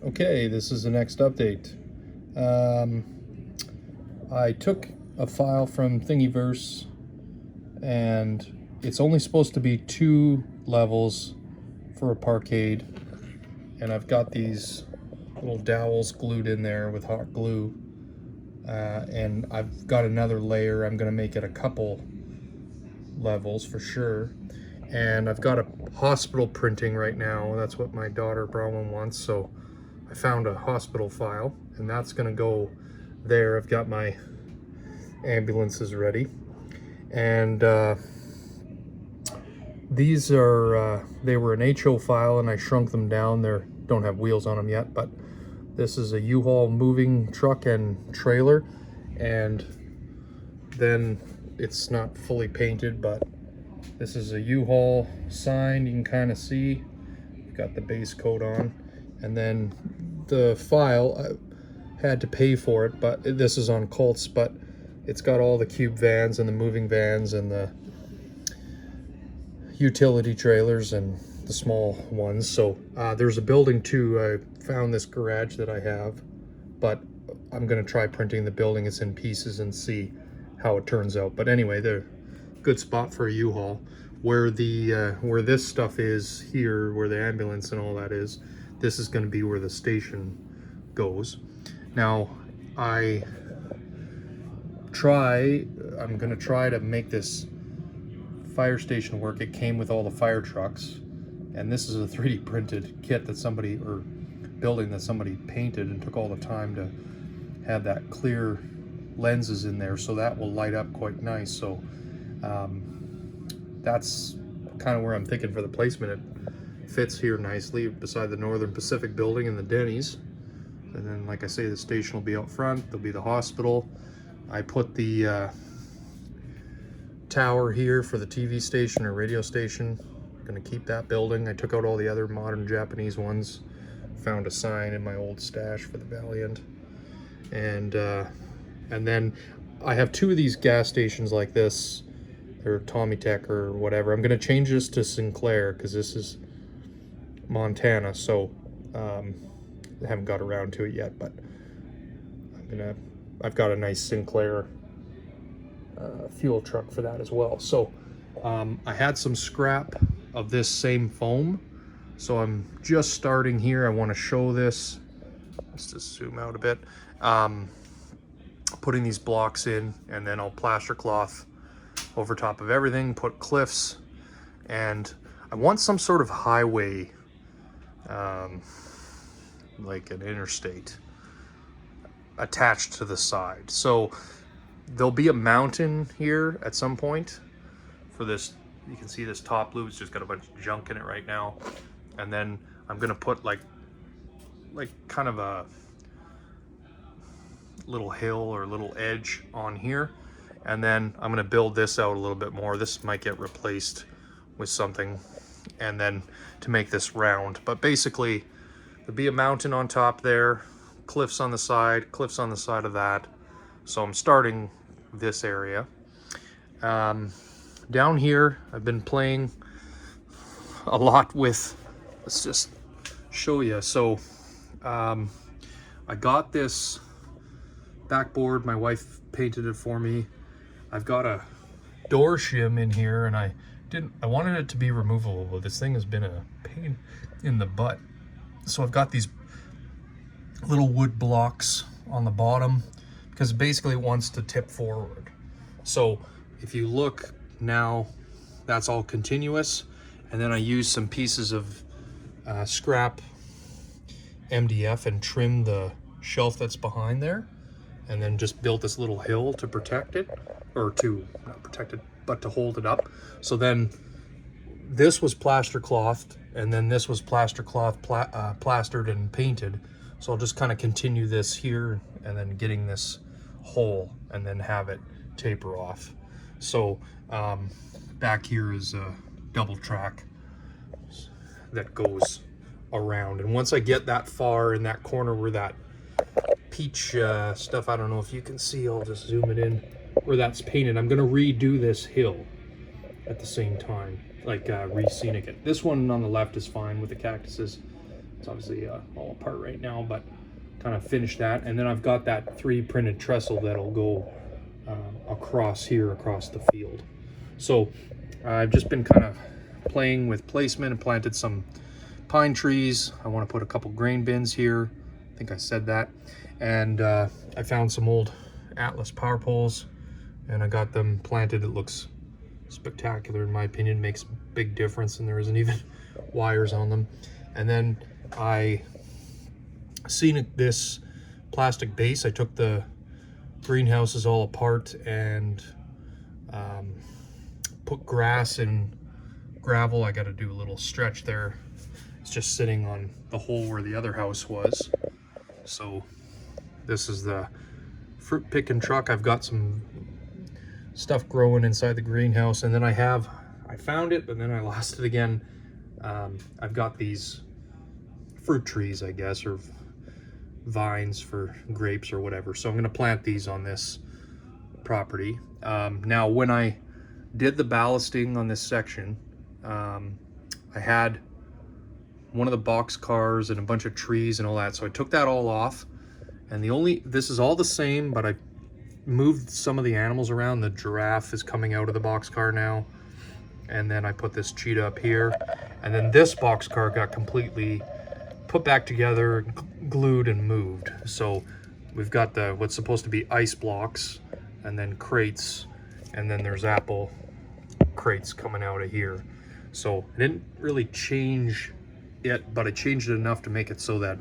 Okay, this is the next update. Um, I took a file from Thingiverse, and it's only supposed to be 2 levels for a parkade, and I've got these little dowels glued in there with hot glue, and I've got another layer. I'm going to make it a couple levels for sure. And I've got a hospital printing right now. That's what my daughter Bronwyn wants, so I found a hospital file, and that's gonna go there. I've got my ambulances ready, and these are they were an HO file, and I shrunk them down. They don't have wheels on them yet, but this is a U-Haul moving truck and trailer, and then it's not fully painted, but this is a U-Haul sign. You can kind of see we've got the base coat on, and then the file, I had to pay for it, but this is on Colts, but it's got all the cube vans and the moving vans and the utility trailers and the small ones. So there's a building too. I found this garage that I have, but I'm gonna try printing the building. It's in pieces and see how it turns out. But anyway, they're good spot for a U-Haul. Where the where this stuff is here, where the ambulance and all that is, this is going to be where the station goes. Now I'm going to try to make this fire station work. It came with all the fire trucks, and this is a 3D printed kit that somebody, or building that somebody painted and took all the time to have that clear lenses in there, so that will light up quite nice. So that's kind of where I'm thinking for the placement. It fits here nicely beside the Northern Pacific building and the Denny's. And then, like I say, the station will be out front. There'll be the hospital. I put the tower here for the TV station or radio station. I'm gonna keep that building. I took out all the other modern Japanese ones. Found a sign in my old stash for the Valiant. And then I have 2 of these gas stations like this. Or Tommy Tech or whatever. I'm gonna change this to Sinclair because this is Montana, so I haven't got around to it yet, but I've got a nice Sinclair fuel truck for that as well. So I had some scrap of this same foam, so I'm just starting here. I want to show this. Let's just zoom out a bit. Putting these blocks in, and then I'll plaster cloth over top of everything, put cliffs, and I want some sort of highway, like an interstate, attached to the side. So there'll be a mountain here at some point for this. You can see this top loop. It's just got a bunch of junk in it right now. And then I'm gonna put like kind of a little hill or little edge on here. And then I'm gonna build this out a little bit more. This might get replaced with something, and then to make this round. But basically, there'll be a mountain on top there, cliffs on the side of that. So I'm starting this area. Down here, I've been playing a lot with, let's just show you. So I got this backboard, my wife painted it for me. I've got a door shim in here, and I wanted it to be removable, but this thing has been a pain in the butt. So I've got these little wood blocks on the bottom because basically it wants to tip forward. So if you look now, that's all continuous. And then I used some pieces of scrap MDF and trimmed the shelf that's behind there, and then just built this little hill to protect it, or to not protect it, but to hold it up. So then this was plaster clothed, and then this was plaster cloth plastered and painted. So I'll just kind of continue this here, and then getting this hole, and then have it taper off. So back here is a double track that goes around, and once I get that far in that corner where that peach stuff, I don't know if you can see, I'll just zoom it in, where that's painted, I'm gonna redo this hill at the same time, like re-scenic it. This one on the left is fine with the cactuses. It's obviously all apart right now, but kind of finish that. And then I've got that 3 printed trestle that'll go across here, across the field. So I've just been kind of playing with placement and planted some pine trees. I want to put a couple grain bins here. I think I said that. And I found some old Atlas power poles and I got them planted. It looks spectacular in my opinion, makes a big difference, and there isn't even wires on them. And then I seen this plastic base. I took the greenhouses all apart and put grass and gravel. I got to do a little stretch there. It's just sitting on the hole where the other house was. So this is the fruit picking truck. I've got some stuff growing inside the greenhouse, and then I found it, but then I lost it again. I've got these fruit trees, I guess, or vines for grapes or whatever. So I'm going to plant these on this property. Now, when I did the ballasting on this section, I had one of the box cars and a bunch of trees and all that. So I took that all off, and this is all the same, but I moved some of the animals around. The giraffe is coming out of the box car now. And then I put this cheetah up here. And then this box car got completely put back together, glued and moved. So we've got what's supposed to be ice blocks and then crates. And then there's apple crates coming out of here. So I didn't really change it, but I changed it enough to make it so that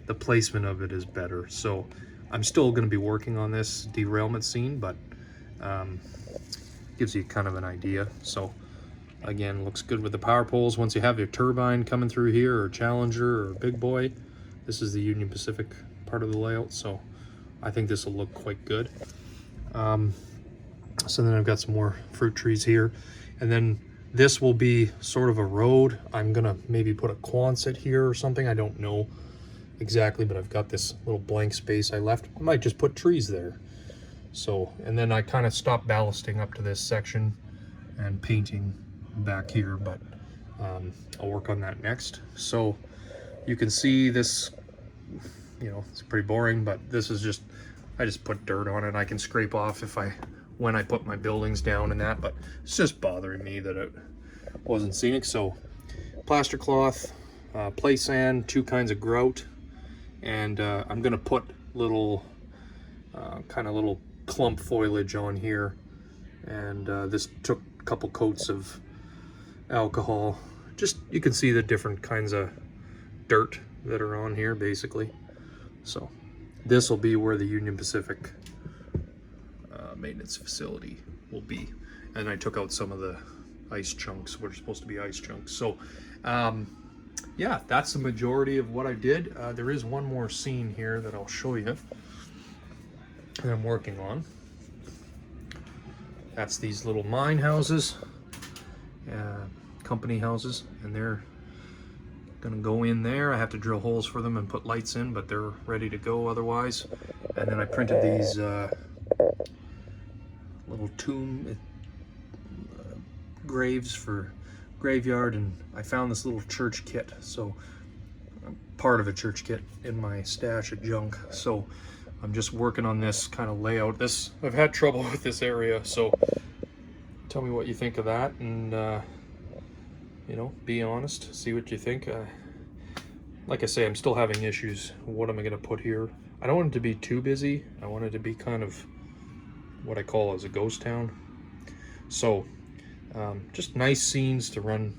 the placement of it is better. So I'm still going to be working on this derailment scene, but gives you kind of an idea. So again, looks good with the power poles. Once you have your turbine coming through here, or Challenger or Big Boy, this is the Union Pacific part of the layout, so I think this will look quite good. So then I've got some more fruit trees here, and then this will be sort of a road. I'm gonna maybe put a Quonset here or something. I don't know exactly, but I've got this little blank space I left. I might just put trees there. So, and then I kind of stopped ballasting up to this section and painting back here, but I'll work on that next. So you can see this, you know, it's pretty boring, but this is just, I just put dirt on it. I can scrape off when I put my buildings down and that, but it's just bothering me that it wasn't scenic. So plaster cloth, play sand, 2 kinds of grout, and I'm gonna put little kind of little clump foliage on here, and this took a couple coats of alcohol. Just, you can see the different kinds of dirt that are on here basically. So this will be where the Union Pacific maintenance facility will be, and I took out some of the ice chunks, which are supposed to be ice chunks. So yeah, that's the majority of what I did. There is one more scene here that I'll show you that I'm working on. That's these little mine houses, company houses, and they're gonna go in there. I have to drill holes for them and put lights in, but they're ready to go otherwise. And then I printed these little tomb graves for graveyard, and I found this little church kit, so part of a church kit in my stash of junk. So I'm just working on this kind of layout. I've had trouble with this area, so tell me what you think of that, and you know, be honest, see what you think. Like I say, I'm still having issues. What am I going to put here? I don't want it to be too busy. I want it to be kind of what I call as a ghost town. So just nice scenes to run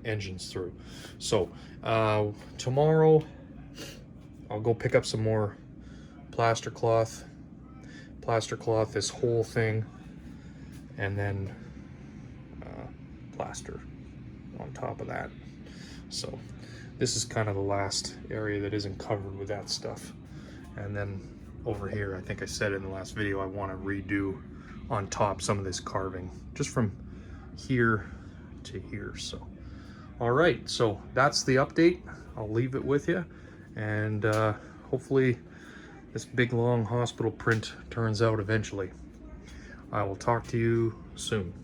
engines through. So tomorrow I'll go pick up some more plaster cloth this whole thing, and then plaster on top of that. So this is kind of the last area that isn't covered with that stuff. And then over here, I think I said in the last video, I want to redo on top some of this carving, just from here to here. So all right, so that's the update. I'll leave it with you, and hopefully this big long hospital print turns out eventually. I will talk to you soon.